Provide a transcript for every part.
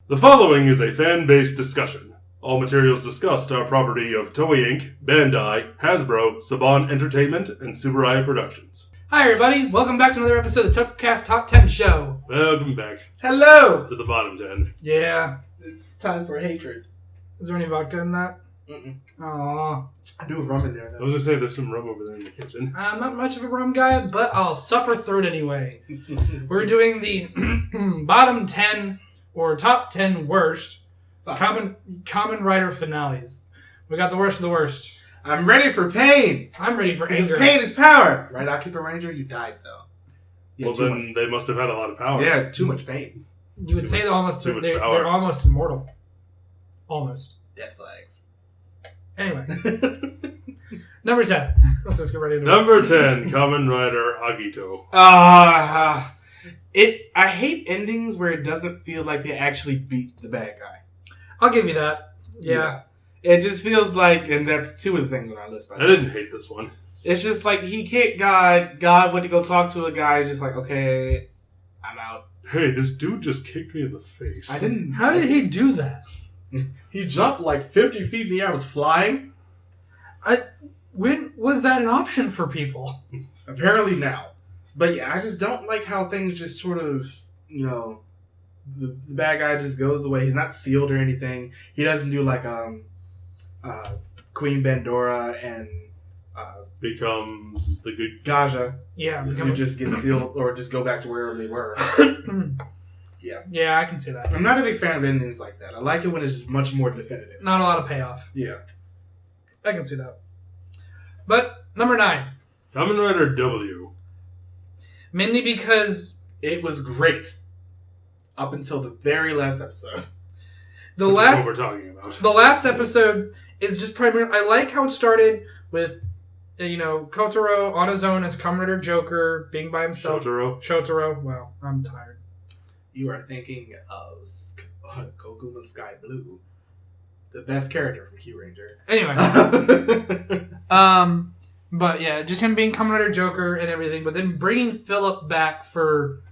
The following is a fan-based discussion. All materials discussed are property of Toei Inc., Bandai, Hasbro, Saban Entertainment, and Subaru Productions. Hi everybody, welcome back to another episode of the Tokucast Top 10 show. Welcome back. Hello! To the bottom 10. Yeah. It's time for hatred. Is there any vodka in that? Mm-mm. Aww. I do have rum in there, I though. was going to say there's some rum over there in the kitchen. I'm not much of a rum guy, but I'll suffer through it anyway. We're doing the bottom 10 or top 10 worst Kamen Rider finales. We got the worst of the worst. I'm ready for pain! I'm ready for Because anger. pain is power! Right, Occupant Ranger? You died, though. Well, then they must have had a lot of power. Yeah, too much pain. You would say too they're much power. almost immortal. Almost. Death flags. Anyway. Number 10. Let's just get ready to Number 10, Kamen Rider Agito. I hate endings where it doesn't feel like they actually beat the bad guy. I'll give you that. Yeah. It just feels like, and that's two of the things on our list. I didn't hate this one. It's just like he kicked God. God went to go talk to a guy. Just like, okay, I'm out. Hey, this dude just kicked me in the face. I didn't. How did he do that? He jumped like 50 feet in the air. I was flying. When was that an option for people? Apparently now. But yeah, I just don't like how things just sort of, the bad guy just goes away. He's not sealed or anything. He doesn't do like Queen Bandora and Become the good... Gaja. Yeah. You just get sealed or just go back to wherever they were. Yeah. Yeah, I can see that. I'm not a big fan of endings like that. I like it when it's much more definitive. Not a lot of payoff. Yeah. I can see that. But, number 9. Kamen Rider W. Mainly because... It was great. Up until the very last episode. The Which is last what we're talking about. The last episode is just primarily... I like how it started with, Kotaro on his own as Kamen Rider Joker, being by himself. Shotaro. Wow, I'm tired. You are thinking of Kokuma Sky Blue. The best character from Q Ranger. Anyway. But yeah, just him being Kamen Rider Joker and everything, but then bringing Philip back for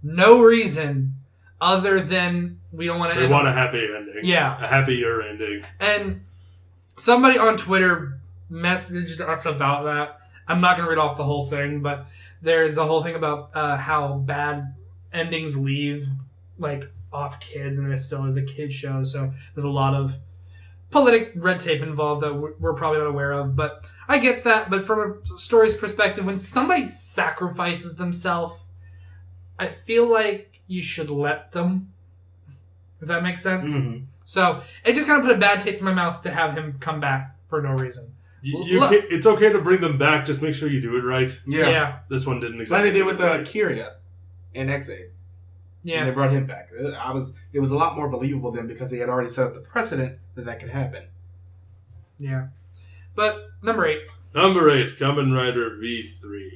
no reason other than we don't want to... They want a happy ending. Yeah. A happier ending. And somebody on Twitter messaged us about that. I'm not going to read off the whole thing, but there's a whole thing about how bad endings leave off kids, and it still is a kid show, so there's a lot of politic red tape involved that we're probably not aware of. But I get that. But from a story's perspective, when somebody sacrifices themselves, I feel like you should let them. If that makes sense. Mm-hmm. So it just kind of put a bad taste in my mouth to have him come back for no reason. It's okay to bring them back. Just make sure you do it right. Yeah. This one didn't Like exactly. they did with Kiria and X8. Yeah. And they brought him back. It was a lot more believable then because they had already set up the precedent that could happen. Yeah. But number 8. Number 8, Kamen Rider V3.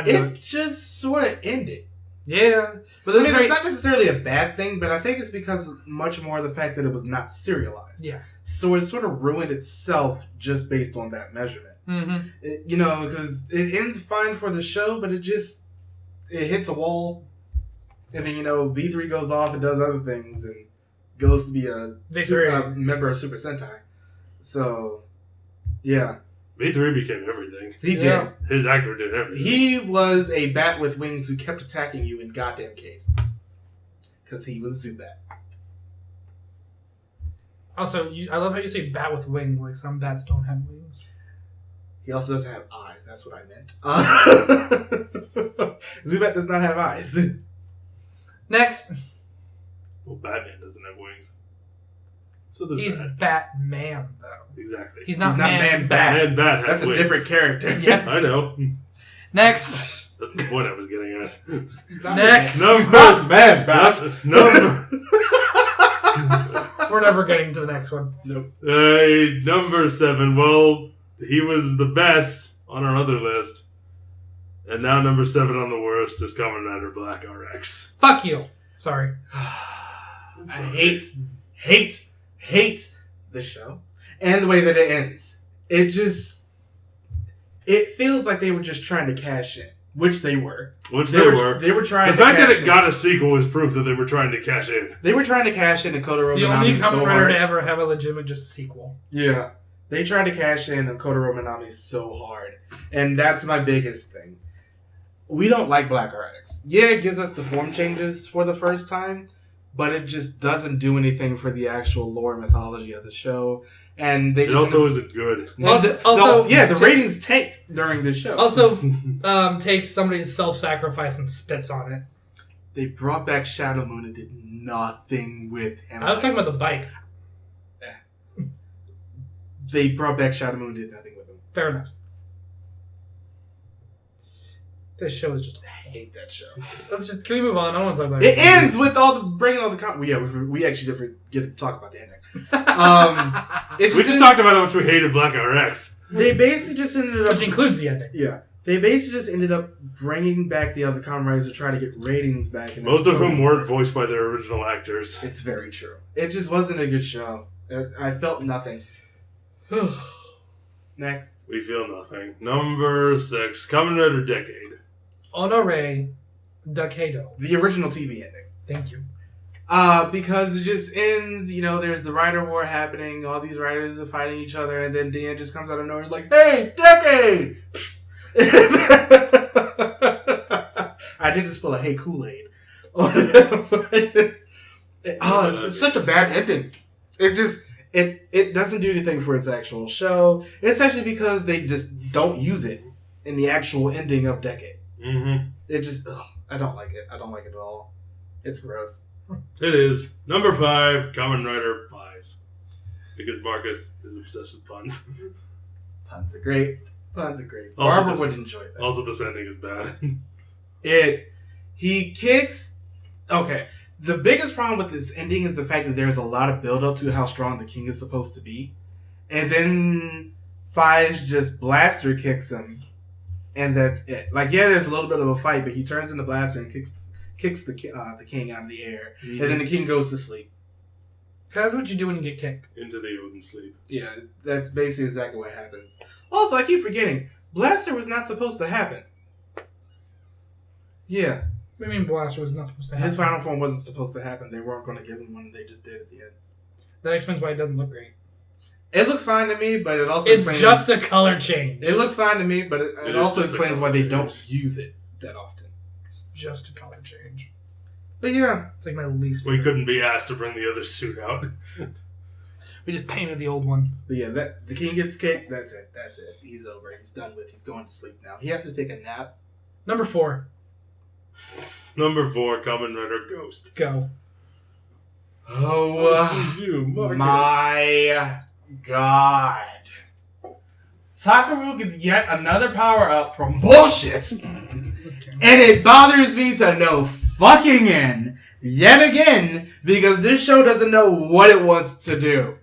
It just sort of ended. Yeah. But it's not necessarily a bad thing, but I think it's because much more the fact that it was not serialized. Yeah. So it sort of ruined itself just based on that measurement. Mm-hmm. Because it ends fine for the show, but it hits a wall. And then, V3 goes off and does other things and goes to be a member of Super Sentai. So, yeah. V3 became everything. He did. His actor did everything. He was a bat with wings who kept attacking you in goddamn caves. Because he was Zubat. Also, I love how you say bat with wings. Like some bats don't have wings. He also doesn't have eyes. That's what I meant. Zubat does not have eyes. Next. Well, Batman doesn't have wings. So He's Batman, though. Exactly. He's not Man-Bat. Man Bat has That's wings. a different character. Yeah. I know. Next. That's the point I was getting at. Next. Man-Bat. We're never getting to the next one. Nope. Number 7. Well, he was the best on our other list. And now number 7 on the worst is Kamen Rider Black RX. Fuck you. Sorry. I hate the show and the way that it ends. It feels like they were just trying to cash in. Which they were. They were trying the to fact that cash it in. got a sequel was proof that they were trying to cash in. They were trying to cash in, and Kotaro The only Minami's Kamen so Rider hard. to ever have a legitimate just sequel. Yeah. They tried to cash in, and Kotaro Minami's so hard. And that's my biggest thing. We don't like Black RX. Yeah, it gives us the form changes for the first time, but it just doesn't do anything for the actual lore mythology of the show. And they It also isn't good. The ratings tanked during the show. Also, takes somebody's self-sacrifice and spits on it. They brought back Shadow Moon and did nothing with him. I was talking about the bike. They brought back Shadow Moon and did nothing with him. Fair enough. This show is just... I hate that show. Can we move on? I don't want to talk about it. It ends with bringing all the... we actually didn't get to talk about the ending. We just talked about how much we hated Black RX. They basically just ended up... Which includes the ending. Yeah. They basically just ended up bringing back the other Kamen Riders to try to get ratings back. And most of whom weren't voiced by their original actors. It's very true. It just wasn't a good show. I felt nothing. Next. We feel nothing. Number 6, Kamen Rider Decade. Honore Dakedo. The original TV ending. Thank you. Because it just ends, there's the Rider War happening, all these riders are fighting each other, and then Dan just comes out of nowhere and is like, hey, Decade! I did just pull a hey Kool-Aid. It's such a bad ending. It doesn't do anything for its actual show. It's actually because they just don't use it in the actual ending of Decade. Mm-hmm. It just, I don't like it. I don't like it at all. It's gross. It is. Number 5, Kamen Rider Faiz. Because Marcus is obsessed with puns. Puns are great. Also, Barbara would enjoy that. Also, this ending is bad. He kicks... Okay. The biggest problem with this ending is the fact that there's a lot of build-up to how strong the king is supposed to be. And then Faiz just blaster kicks him. And that's it. There's a little bit of a fight, but he turns in the blaster and kicks the king out of the air. Mm-hmm. And then the king goes to sleep. That's what you do when you get kicked. Into the Odin sleep. Yeah, that's basically exactly what happens. Also, I keep forgetting, blaster was not supposed to happen. Yeah. What do you mean blaster was not supposed to happen? His final form wasn't supposed to happen. They weren't going to give him one. They just did at the end. That explains why it doesn't look great. It looks fine to me, but it also It's just a color change. It looks fine to me, but it also explains why they don't use it that often. It's just a color change. But yeah. It's like my least favorite. We couldn't be asked to bring the other suit out. We just painted the old one. But yeah, the king gets kicked. That's it. He's over. He's done with. He's going to sleep now. He has to take a nap. Number 4. Number 4, Kamen Rider Ghost. Go. Oh, this is you, Marcus. My God. Takaru gets yet another power-up from bullshit. And it bothers me to no fucking end. Yet again, because this show doesn't know what it wants to do.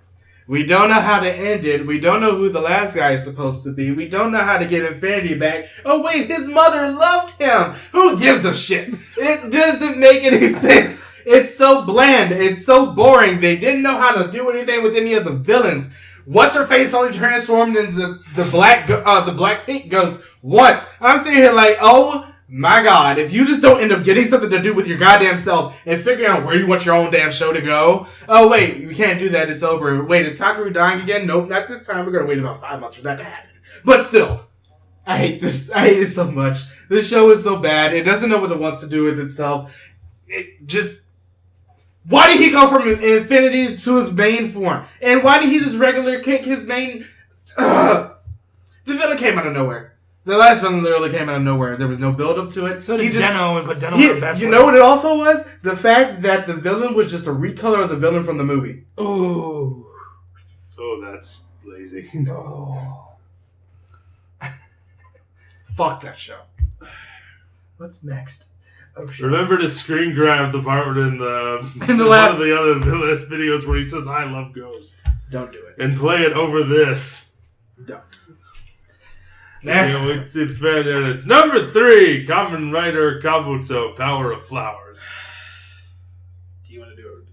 We don't know how to end it. We don't know who the last guy is supposed to be. We don't know how to get Infinity back. Oh wait, his mother loved him. Who gives a shit? It doesn't make any sense. It's so bland. It's so boring. They didn't know how to do anything with any of the villains. What's her face only transformed into the black pink ghost once. I'm sitting here like, oh my God, if you just don't end up getting something to do with your goddamn self and figuring out where you want your own damn show to go. Oh, wait, we can't do that. It's over. Wait, is Takaru dying again? Nope, not this time. We're going to wait about 5 months for that to happen. But still, I hate this. I hate it so much. This show is so bad. It doesn't know what it wants to do with itself. It just... Why did he go from Infinity to his main form? And why did he just regular kick his main... The villain came out of nowhere. The last villain literally came out of nowhere. There was no build-up to it. So did Deno and put Deno on the best You know what it also was? The fact that the villain was just a recolor of the villain from the movie. Ooh. Oh, that's lazy. Oh. Fuck that show. What's next? Oh, shit. Remember to screen grab the part in the last one of the other last videos where he says, I love Ghost. Don't do it. And play it over this. Don't. Next. It's fan edits. Number 3, Kamen Rider Kabuto, Power of Flowers. Do you want to do it?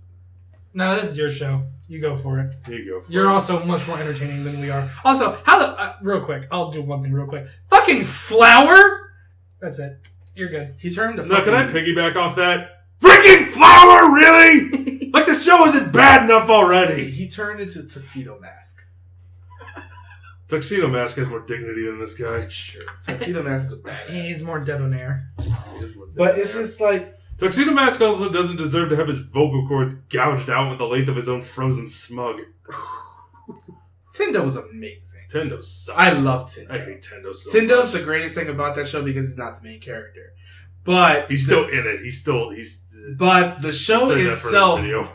No, this is your show. You go for it. You go for it. You're also much more entertaining than we are. Also, how the... real quick. I'll do one thing real quick. Fucking flower? That's it. You're good. He turned to Now, can I piggyback off that? Freaking flower, really? Like the show isn't bad enough already. He turned into Tuxedo Mask. Tuxedo Mask has more dignity than this guy. Sure. Tuxedo Mask is a badass. He's more debonair. But it's just like... Tuxedo Mask also doesn't deserve to have his vocal cords gouged out with the length of his own frozen smug. Tendo was amazing. Tendo sucks. I love Tendo. I hate Tendo so Tendo's much. the greatest thing about that show because he's not the main character. But... He's still in it. He's... But the show Said that for the itself video.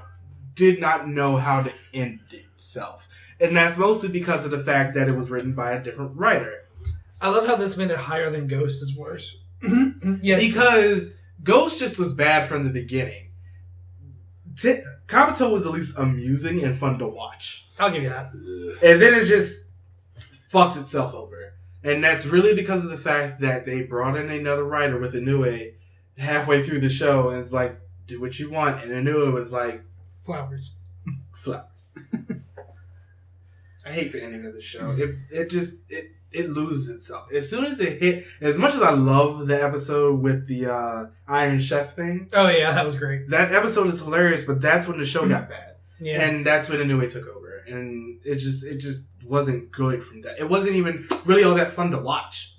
did not know how to end itself. And that's mostly because of the fact that it was written by a different writer. I love how this made it higher than Ghost is worse. Yeah, Because Ghost just was bad from the beginning. Kabuto was at least amusing and fun to watch. I'll give you that. And then it just fucks itself over. And that's really because of the fact that they brought in another writer with Inoue halfway through the show and it's like, do what you want. And Inoue was like, Flowers. flowers. I hate the ending of the show. It loses itself. As soon as it hit, as much as I love the episode with the Iron Chef thing. Oh yeah, that was great. That episode is hilarious, but that's when the show got bad. Yeah. And that's when Inoue took over. And it just wasn't good from that. It wasn't even really all that fun to watch.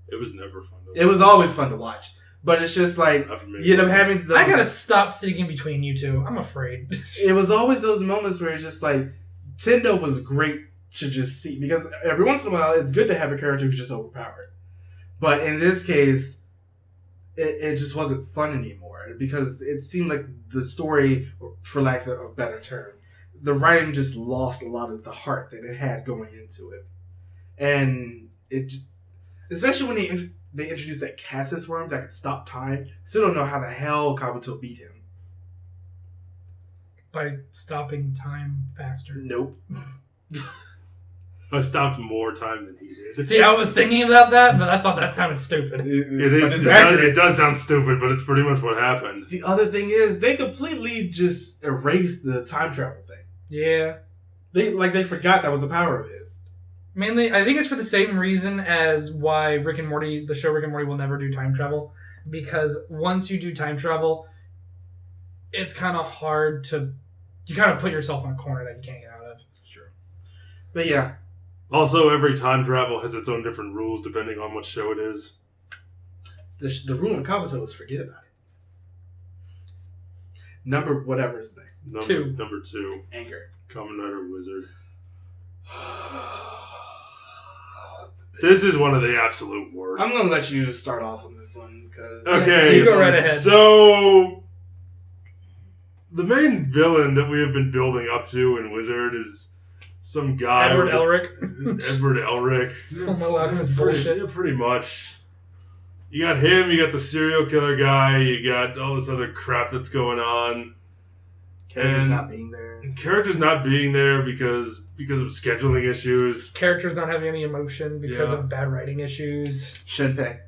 It was never fun to watch. It was always fun to watch. But it's just like, you end up having those, I gotta stop sitting in between you two. I'm afraid. It was always those moments where it's just like, Tendo was great to just see. Because every once in a while, it's good to have a character who's just overpowered. But in this case, it just wasn't fun anymore. Because it seemed like the story, for lack of a better term, the writing just lost a lot of the heart that it had going into it. And it, especially when they introduced that Cassis worm that could stop time. Still don't know how the hell Kabuto beat him. By stopping time faster. Nope. I stopped more time than he did. See, I was thinking about that, but I thought that sounded stupid. It does sound stupid, but it's pretty much what happened. The other thing is, they completely just erased the time travel thing. Yeah. They forgot that was a power of his. Mainly, I think it's for the same reason as why Rick and Morty, the show Rick and Morty, will never do time travel. Because once you do time travel, it's kind of hard to... You kind of put yourself in a corner that you can't get out of. It's true. But yeah. Also, every time travel has its own different rules depending on what show it is. The rule in Kabuto is forget about it. Number whatever is next. Number 2. Anger. Kamen Rider Wizard. This is one of the absolute worst. I'm going to let you start off on this one. Okay. You go right ahead. So, the main villain that we have been building up to in Wizard is some guy... Edward Elric. Edward Elric. Fullmetal Alchemist bullshit. Yeah, pretty much. You got him, you got the serial killer guy, you got all this other crap that's going on. Characters not being there. Characters not being there because of scheduling issues. Characters not having any emotion because of bad writing issues. Shunpei.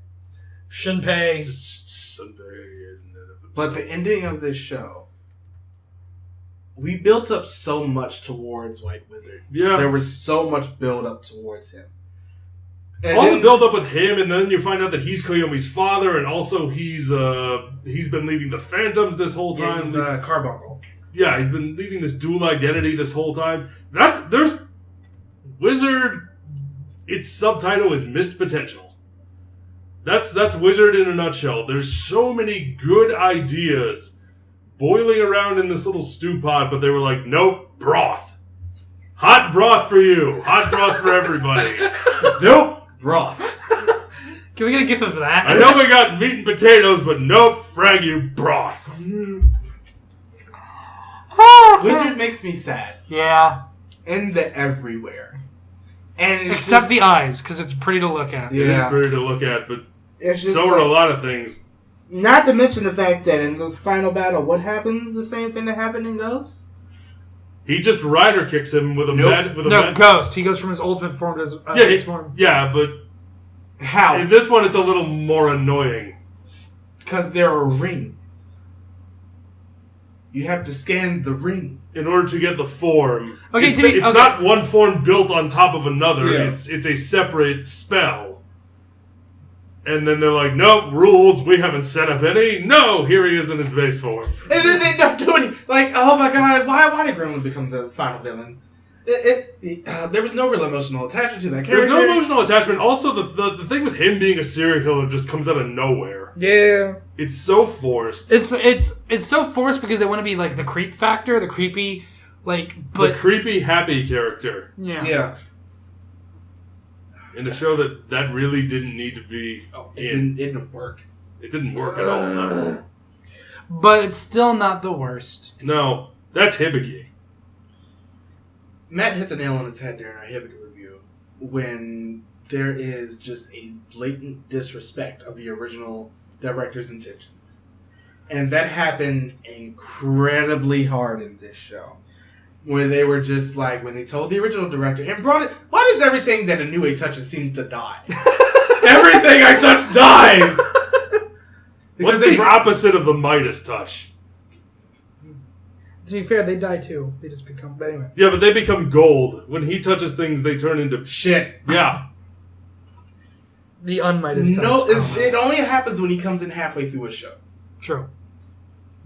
But the ending of this show, we built up so much towards White Wizard. Yeah. There was so much build up towards him. And all the build up with him, and then you find out that he's Koyomi's father, and also he's been leading the Phantoms this whole time. Yeah, he's Carbuncle. Yeah, he's been leading this dual identity this whole time. There's Wizard. Its subtitle is Missed Potential. That's Wizard in a nutshell. There's so many good ideas boiling around in this little stew pot, but they were like, nope, broth. Hot broth for you. Hot broth for everybody. Nope, broth. Can we get a gif of that? I know we got meat and potatoes, but nope, frag you, broth. Wizard makes me sad. Yeah. In the everywhere. And except the eyes, because it's pretty to look at. Yeah. It is pretty to look at, but so like, are a lot of things. Not to mention the fact that in the final battle, what happens? The same thing that happened in Ghost? He just rider kicks him with a Ghost. He goes from his ultimate form to his form. Yeah, but how? In this one, it's a little more annoying. Because there are rings. You have to scan the ring in order to get the form. Okay, it's not one form built on top of another. Yeah. It's a separate spell. And then they're like, nope, rules, we haven't set up any. No, here he is in his base form. And then they don't do it. Like, oh my god, why did Gremlin become the final villain? There was no real emotional attachment to that character. There's no emotional attachment. Also, the thing with him being a serial killer just comes out of nowhere. Yeah. It's so forced. It's so forced because they want to be like the creep factor, the creepy, like... But, the creepy, happy character. Yeah. Yeah. In a show that really didn't need to be It didn't work. It didn't work at all. No. But it's still not the worst. No, that's Hibiki. Matt hit the nail on his head during our Hibiki review when there is just a blatant disrespect of the original director's intentions. And that happened incredibly hard in this show. When they were just like, when they told the original director and brought it, why does everything that Inoue touches seem to die? Everything I touch dies! What's the opposite of the Midas touch? To be fair, they die too. They just become... But anyway. Yeah, but they become gold. When he touches things, they turn into... shit. Yeah. The un-Midas touch. No, it only happens when he comes in halfway through a show. True.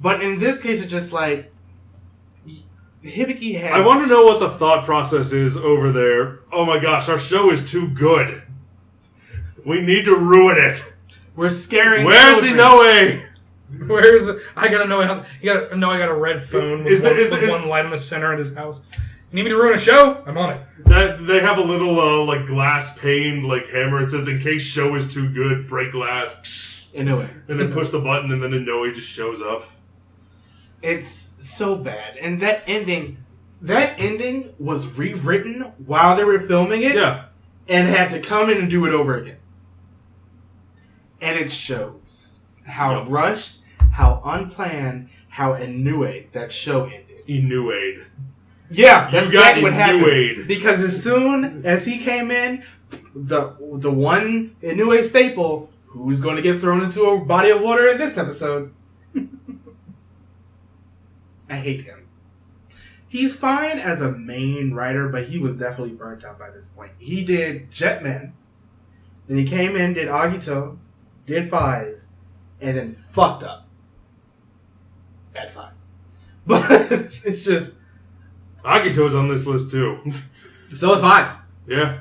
But in this case, it's just like... Hibiki had... I want to know what the thought process is over there. Oh my gosh, our show is too good. We need to ruin it. We're scaring Where's children. Inoue? Where's... I gotta know how... You gotta know I got a red phone with one light in the center of his house. You need me to ruin a show? I'm on it. They have a little like glass pane like hammer. It says, in case show is too good, break glass. Inoue. And then push the button and then Inoue just shows up. It's so bad. And that ending was rewritten while they were filming it. Yeah. And had to come in and do it over again. And it shows how rushed, how unplanned, how Inoue that show ended. Inoue. Yeah, that's You got exactly what happened. Inoue. Because as soon as he came in, the one Inoue staple, who's going to get thrown into a body of water in this episode? I hate him. He's fine as a main writer, but he was definitely burnt out by this point. He did Jetman, then he came in, did Agito, did Faiz, and then fucked up at Faiz. But it's just... Agito's on this list too. So is Faiz. Yeah.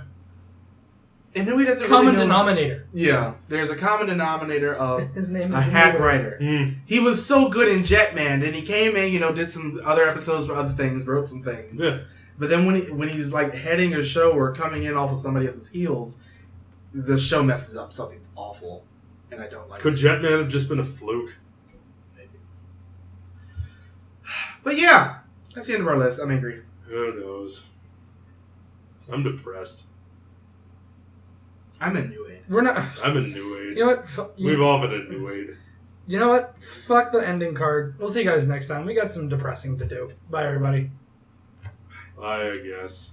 And then he doesn't Common really know... denominator. Yeah, there's a common denominator of His name a is hack Inoue. writer. Mm. He was so good in Jetman, then he came in, did some other episodes for other things, wrote some things. Yeah. But then when he's like heading a show or coming in off of somebody else's heels, the show messes up something awful, and I don't like Could it. Jetman have just been a fluke? Maybe. But yeah, that's the end of our list. I'm angry. Who knows? I'm depressed. I'm Inoue. We're not... I'm Inoue. You know what? We've all been Inoue. You know what? Fuck the ending card. We'll see you guys next time. We got some depressing to do. Bye, everybody. I guess.